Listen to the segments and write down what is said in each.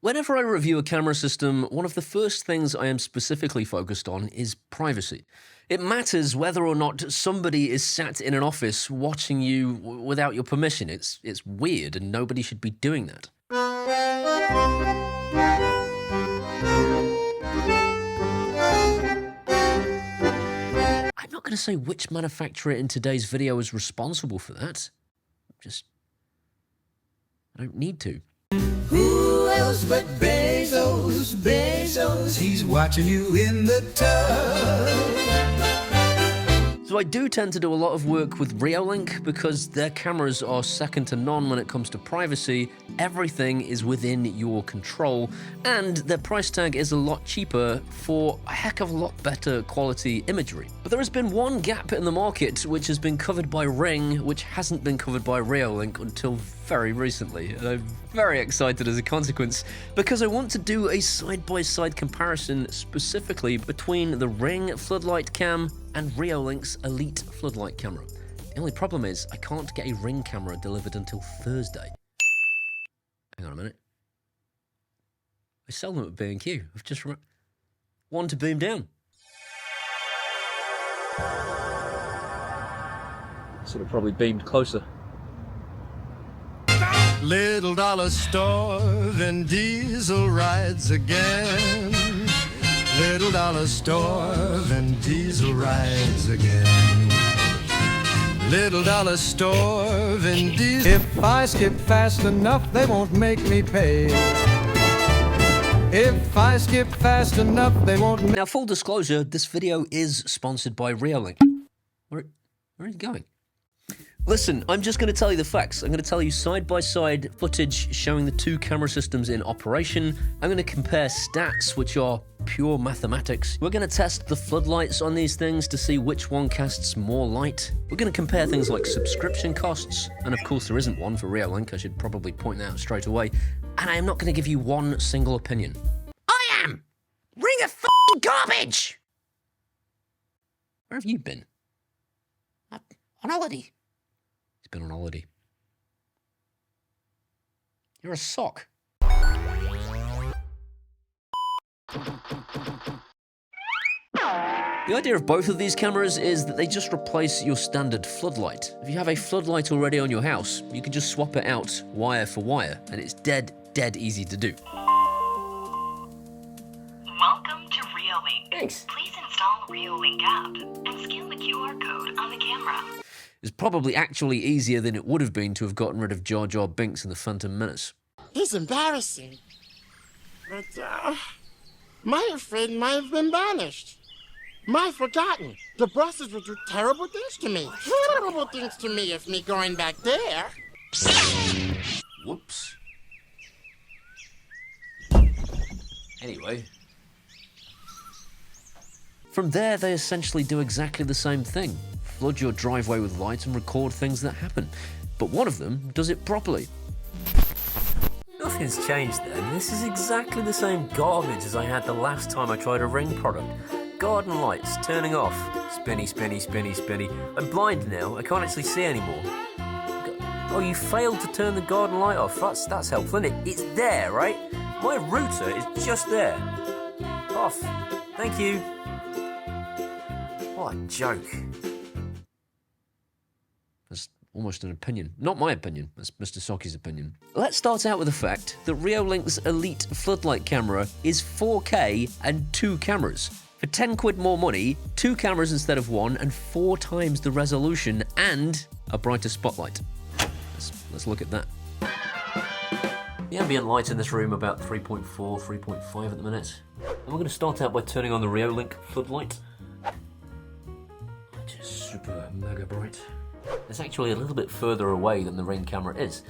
Whenever I review a camera system, one of the first things I am specifically focused on is privacy. It matters whether or not somebody is sat in an office watching you without your permission. It's weird and nobody should be doing that. I'm not going to say which manufacturer in today's video is responsible for that. I don't need to. Who else but Bezos? Bezos, he's watching you in the tub. So I do tend to do a lot of work with Reolink because their cameras are second to none when it comes to privacy. Everything is within your control, and their price tag is a lot cheaper for a heck of a lot better quality imagery. But there has been one gap in the market which has been covered by Ring, which hasn't been covered by Reolink until very recently, and I'm very excited as a consequence because I want to do a side-by-side comparison specifically between the Ring Floodlight Cam and Reolink's Elite Floodlight Camera. The only problem is I can't get a Ring camera delivered until Thursday. Hang on a minute. I sell them at B&Q. I've just remembered. One to boom down. Should have probably beamed closer. Little dollar store, Vin Diesel rides again. Little dollar store, Vin Diesel rides again. Little dollar store, Vin Diesel. If I skip fast enough, they won't make me pay. If I skip fast enough, they won't. Now, full disclosure, this video is sponsored by Reolink. Where are you going? Listen, I'm just going to tell you the facts. I'm going to tell you side-by-side footage showing the two camera systems in operation. I'm going to compare stats, which are pure mathematics. We're going to test the floodlights on these things to see which one casts more light. We're going to compare things like subscription costs, and of course there isn't one for Reolink. I should probably point that out straight away. And I am not going to give you one single opinion. I am! Ring of f***ing garbage! Where have you been? On holiday. He's been on holiday. You're a sock. The idea of both of these cameras is that they just replace your standard floodlight. If you have a floodlight already on your house, you can just swap it out wire for wire, and it's dead easy to do. Welcome to Reolink. Thanks. Please install Reolink app and scan the QR code on the camera. It's probably actually easier than it would have been to have gotten rid of Jar Jar Binks in the Phantom Menace. It's embarrassing. But, my friend might have been banished. My forgotten. The bosses would do terrible things to me. Terrible things to me if me going back there. Whoops. Anyway. From there, they essentially do exactly the same thing. Flood your driveway with light and record things that happen. But one of them does it properly. Nothing's changed then. This is exactly the same garbage as I had the last time I tried a Ring product. Garden lights turning off. Spinny, spinny, spinny, spinny. I'm blind now. I can't actually see anymore. Oh, you failed to turn the garden light off. That's helpful, isn't it? It's there, right? My router is just there. Off. Thank you. What a joke. That's almost an opinion. Not my opinion, that's Mr. Socky's opinion. Let's start out with the fact that Reolink's Elite Floodlight Camera is 4K and 2 cameras. For 10 quid more money, 2 cameras instead of 1 and 4 times the resolution and a brighter spotlight. Let's look at that. The ambient light in this room about 3.4, 3.5 at the minute. And we're going to start out by turning on the Reolink floodlight. Which is super mega bright. It's actually a little bit further away than the Ring camera is.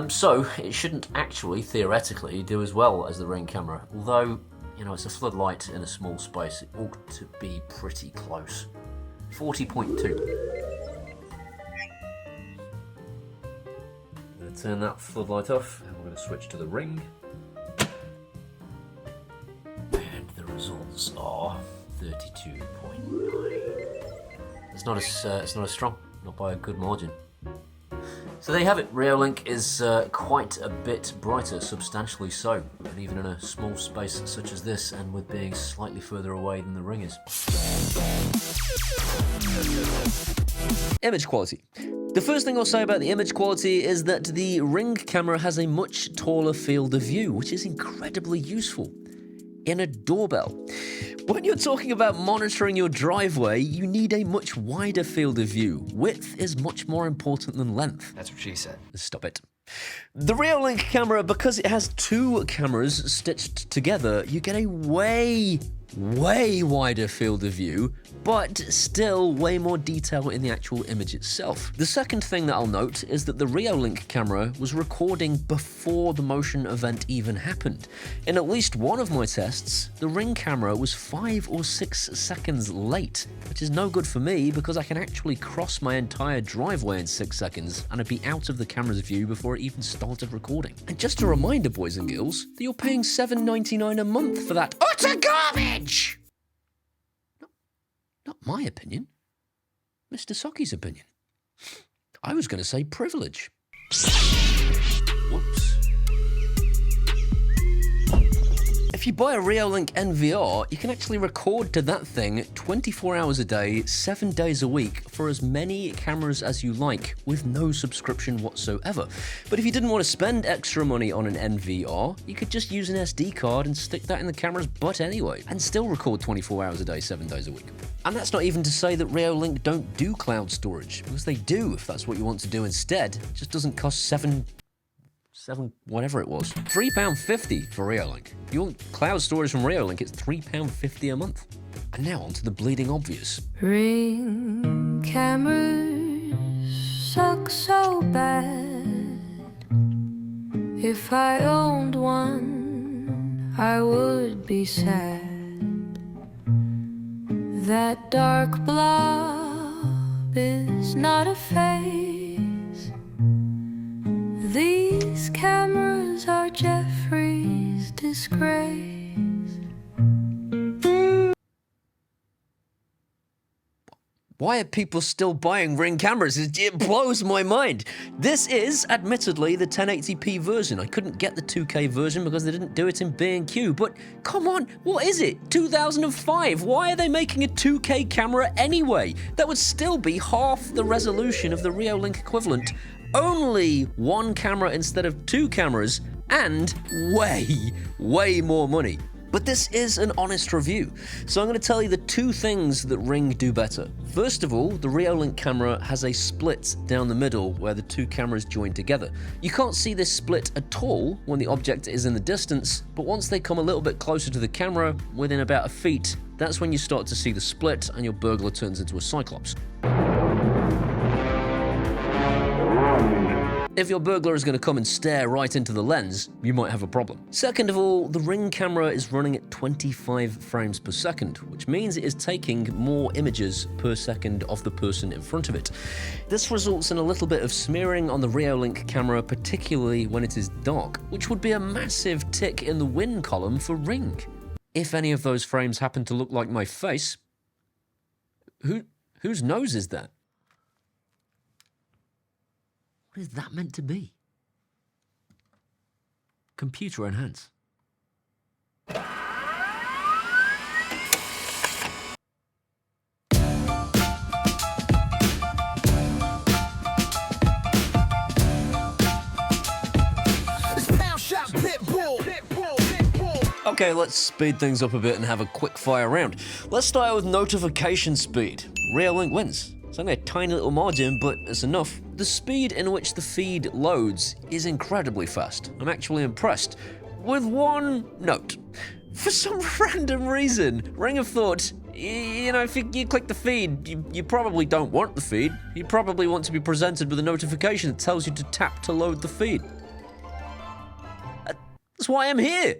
So it shouldn't actually, theoretically, do as well as the Ring camera. Although, you know, it's a floodlight in a small space. It ought to be pretty close. 40.2. I'm going to turn that floodlight off and we're going to switch to the Ring. And the results are 32.9. It's not as strong. Not by a good margin. So there you have it. Reolink is quite a bit brighter, substantially so, and even in a small space such as this, and with being slightly further away than the Ring is. Image quality. The first thing I'll say about the image quality is that the Ring camera has a much taller field of view, which is incredibly useful in a doorbell. When you're talking about monitoring your driveway, you need a much wider field of view. Width is much more important than length. That's what she said. Stop it. The Reolink camera, because it has two cameras stitched together, you get a way wider field of view, but still way more detail in the actual image itself. The second thing that I'll note is that the Reolink camera was recording before the motion event even happened. In at least one of my tests, the Ring camera was 5 or 6 seconds late, which is no good for me because I can actually cross my entire driveway in 6 seconds and I'd be out of the camera's view before it even started recording. And just a reminder, boys and girls, that you're paying $7.99 a month for that utter garbage! Not my opinion. Mr. Sockie's opinion. I was going to say privilege. Whoops. If you buy a Reolink NVR, you can actually record to that thing 24 hours a day, 7 days a week for as many cameras as you like with no subscription whatsoever. But if you didn't want to spend extra money on an NVR, you could just use an SD card and stick that in the camera's butt anyway, and still record 24 hours a day, 7 days a week. And that's not even to say that Reolink don't do cloud storage, because they do if that's what you want to do instead. It just doesn't cost seven, whatever it was. £3.50 for Reolink. If you want cloud storage from Reolink, it's £3.50 a month. And now on to the bleeding obvious. Ring cameras suck so bad. If I owned one, I would be sad. That dark blob is not a face. These cameras are Jeffrey's disgrace. Why are people still buying Ring cameras? It blows my mind. This is, admittedly, the 1080p version. I couldn't get the 2K version because they didn't do it in B&Q. But come on, what is it? 2005? Why are they making a 2K camera anyway? That would still be half the resolution of the Reolink equivalent. Only one camera instead of two cameras, and way more money. But this is an honest review, so I'm going to tell you the two things that Ring do better. First of all, the Reolink camera has a split down the middle where the two cameras join together. You can't see this split at all when the object is in the distance, but once they come a little bit closer to the camera, within about a feet, that's when you start to see the split and your burglar turns into a cyclops. If your burglar is going to come and stare right into the lens, you might have a problem. Second of all, the Ring camera is running at 25 frames per second, which means it is taking more images per second of the person in front of it. This results in a little bit of smearing on the Reolink camera, particularly when it is dark, which would be a massive tick in the win column for Ring. If any of those frames happen to look like my face, whose nose is that? What is that meant to be? Computer enhance. Okay, let's speed things up a bit and have a quick fire round. Let's start with notification speed. Reolink wins. It's only a tiny little margin, but it's enough. The speed in which the feed loads is incredibly fast. I'm actually impressed. With one note. For some random reason, Ring have thought, you know, if you click the feed, you probably don't want the feed. You probably want to be presented with a notification that tells you to tap to load the feed. That's why I'm here.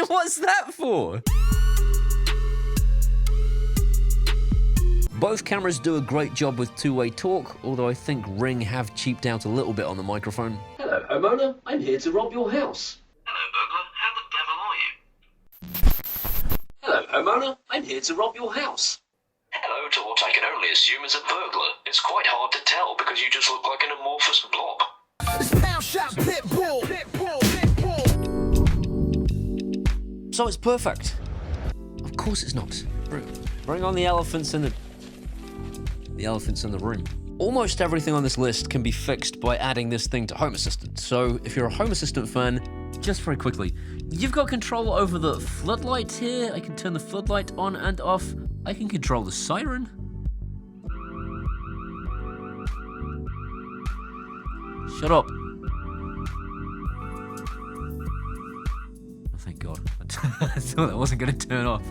What's that for? Both cameras do a great job with two-way talk, although I think Ring have cheaped out a little bit on the microphone. Hello, homeowner. I'm here to rob your house. Hello, burglar. How the devil are you? Hello, homeowner. I'm here to rob your house. Hello to what I can only assume is a burglar. It's quite hard to tell because you just look like an amorphous blob. So it's perfect. Of course it's not. Bring on the elephants in the room. Almost everything on this list can be fixed by adding this thing to Home Assistant. So if you're a Home Assistant fan, just very quickly, you've got control over the floodlight here. I can turn the floodlight on and off. I can control the siren. Shut up. Oh, thank God. I thought that wasn't going to turn off.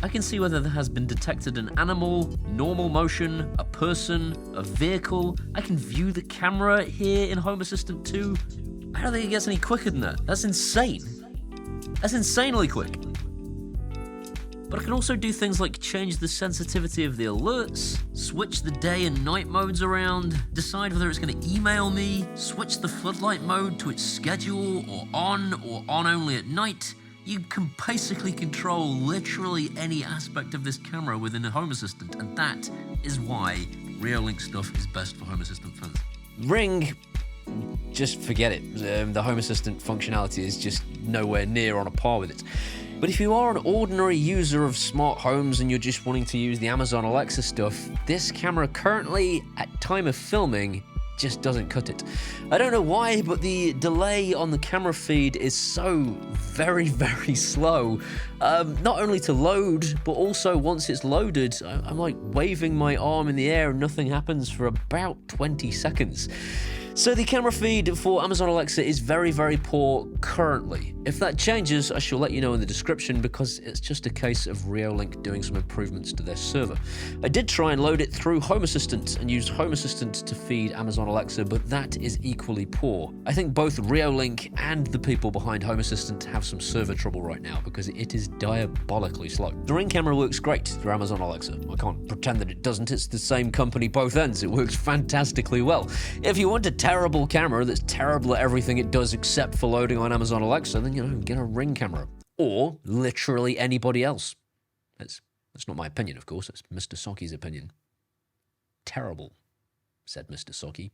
I can see whether there has been detected an animal, normal motion, a person, a vehicle. I can view the camera here in Home Assistant 2. I don't think it gets any quicker than that. That's insane. That's insanely quick. But I can also do things like change the sensitivity of the alerts, switch the day and night modes around, decide whether it's going to email me, switch the floodlight mode to its schedule or on only at night. You can basically control literally any aspect of this camera within a Home Assistant, and that is why Reolink stuff is best for Home Assistant fans. Ring, just forget it. The Home Assistant functionality is just nowhere near on a par with it. But if you are an ordinary user of smart homes and you're just wanting to use the Amazon Alexa stuff, this camera currently, at time of filming, just doesn't cut it. I don't know why, but the delay on the camera feed is so very, very slow. Not only to load, but also once it's loaded, I'm like waving my arm in the air and nothing happens for about 20 seconds. So the camera feed for Amazon Alexa is very, very poor currently. If that changes, I shall let you know in the description because it's just a case of Reolink doing some improvements to their server. I did try and load it through Home Assistant and use Home Assistant to feed Amazon Alexa, but that is equally poor. I think both Reolink and the people behind Home Assistant have some server trouble right now because it is diabolically slow. The Ring camera works great through Amazon Alexa. I can't pretend that it doesn't. It's the same company both ends. It works fantastically well. If you want a terrible camera that's terrible at everything it does except for loading on Amazon Alexa, then, get a Ring camera. Or literally anybody else. That's not my opinion, of course. That's Mr. Soki's opinion. Terrible, said Mr. Soki.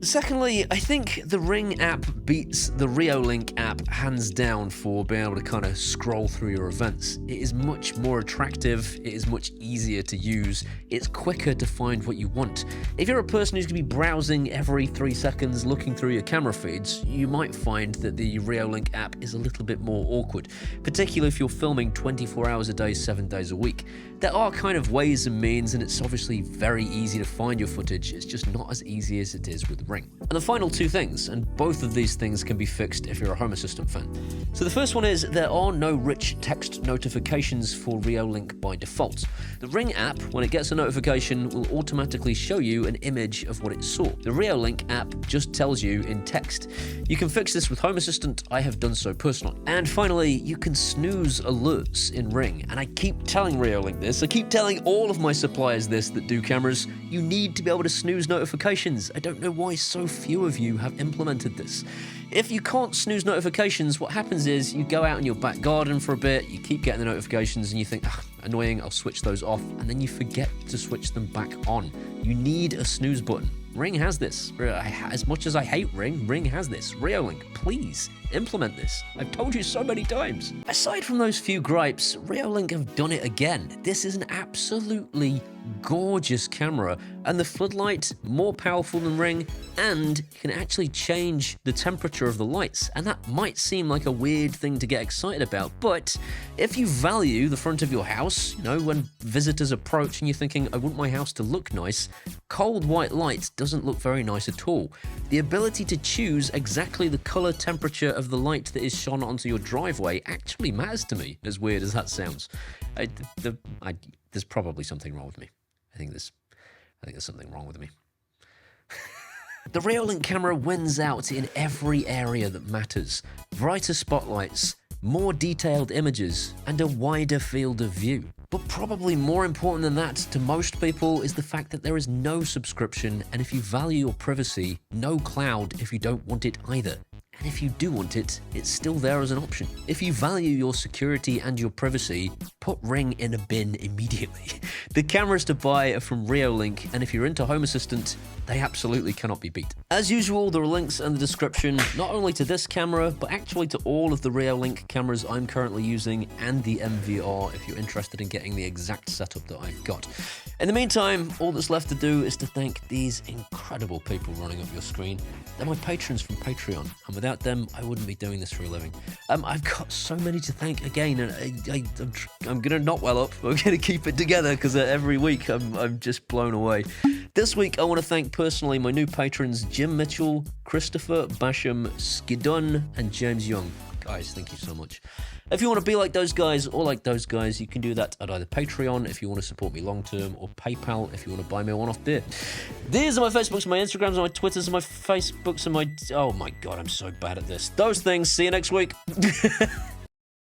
Secondly, I think the Ring app beats the Reolink app hands down for being able to kind of scroll through your events. It is much more attractive, it is much easier to use, it's quicker to find what you want. If you're a person who's going to be browsing every 3 seconds looking through your camera feeds, you might find that the Reolink app is a little bit more awkward, particularly if you're filming 24 hours a day, 7 days a week. There are kind of ways and means, and it's obviously very easy to find your footage. It's just not as easy as it is with Ring. And the final two things, and both of these things can be fixed if you're a Home Assistant fan. So the first one is there are no rich text notifications for Reolink by default. The Ring app, when it gets a notification, will automatically show you an image of what it saw. The Reolink app just tells you in text. You can fix this with Home Assistant. I have done so personally. And finally, you can snooze alerts in Ring. And I keep telling Reolink this. I keep telling all of my suppliers this that do cameras. You need to be able to snooze notifications. I don't know why so few of you have implemented this. If you can't snooze notifications, what happens is you go out in your back garden for a bit, you keep getting the notifications and you think, annoying, I'll switch those off, and then you forget to switch them back on. You need a snooze button. Ring has this. As much as I hate Ring, Ring has this. Reolink, please implement this. I've told you so many times. Aside from those few gripes, Reolink have done it again. This is an absolutely gorgeous camera, and the floodlight more powerful than Ring, and you can actually change the temperature of the lights, and that might seem like a weird thing to get excited about, but if you value the front of your house, when visitors approach and you're thinking, I want my house to look nice, cold white light doesn't look very nice at all. The ability to choose exactly the color temperature of the light that is shone onto your driveway actually matters to me, as weird as that sounds. There's probably something wrong with me. I think there's something wrong with me. The Reolink camera wins out in every area that matters. Brighter spotlights, more detailed images, and a wider field of view. But probably more important than that to most people is the fact that there is no subscription, and if you value your privacy, no cloud if you don't want it either. And if you do want it, it's still there as an option. If you value your security and your privacy, put Ring in a bin immediately. The cameras to buy are from Reolink, and if you're into Home Assistant, they absolutely cannot be beat. As usual, there are links in the description, not only to this camera, but actually to all of the Reolink cameras I'm currently using and the MVR if you're interested in getting the exact setup that I've got. In the meantime, all that's left to do is to thank these incredible people running up your screen. They're my patrons from Patreon, and without them, I wouldn't be doing this for a living. I've got so many to thank again, and I'm gonna not well up. I'm gonna keep it together because every week I'm just blown away. This week, I want to thank personally my new patrons Jim Mitchell, Christopher Basham, Skidun, and James Young. Guys, thank you so much. If you want to be like those guys or like those guys, you can do that at either Patreon if you want to support me long term, or PayPal if you want to buy me a one-off beer. These are my Facebooks, my Instagrams, my Twitters, my Facebooks, and my... Oh my god, I'm so bad at this. Those things. See you next week.